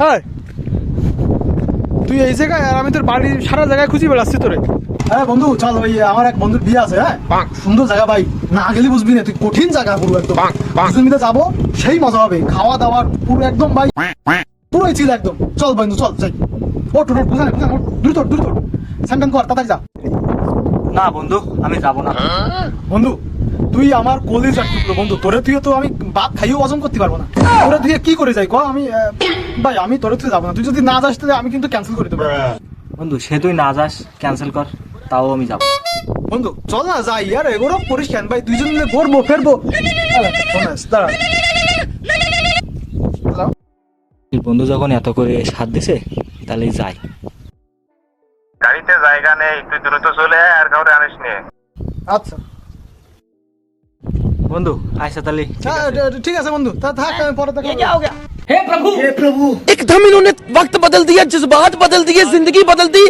হ্যাঁ তুই এই জায়গায় আর আমি তোর বাড়ির সারা জায়গায় খুঁজি বেড়াচ্ছি তোরে। হ্যাঁ বন্ধু চল ভাই, আমার এক বন্ধুর বিয়ে আছে। হ্যাঁ সুন্দর জায়গা ভাই, না গেলে বুঝবি না তুই, কঠিন জায়গা পুরো একদম। দুজন মিলে যাবো, সেই মজা হবে, খাওয়া দাওয়ার পুরো একদম ভাই, পুরোই ছিল একদম। চল বন্ধু চল যাই। ওঠ ওঠ বুঝানে বুঝানে, দ্রুত দ্রুত স্যান্ডান কর, তাড়াতাড়ি যা। না বন্ধু আমি যাব না। বন্ধু তুই আমার কলেজ টুকরো বন্ধু, তোরে তুই তো আমি বাপ খাইও হজম করতে পারবো না। তোরে তুই কি করে যাই ক, আমি ভাই আমি তোরে তুই যাবো না। তুই যদি না যাস তাহলে আমি কিন্তু ক্যান্সেল করে দেবো। বন্ধু সে তুই না যাস, ক্যান্সেল কর, তাও আমি যাব। বন্ধু চল না যাই, আর এগুলো করিস কেন ভাই, দুইজন মিলে ঘুরবো ফেরবো। দাঁড়া বন্ধু যখন এত করে সাথ দিছে তাহলে যাই। গাড়িতে জায়গা নেই, তুই দ্রুত চলে আয়, আর কাউরে আনিস নে। আচ্ছা বন্ধু আচ্ছা তাহলে ঠিক আছে বন্ধু, তা থাক, আমি পরে দেখা एकदम इन्होंने वक्त बदल दिया, जज्बात बदल दिए, जिंदगी बदल दी।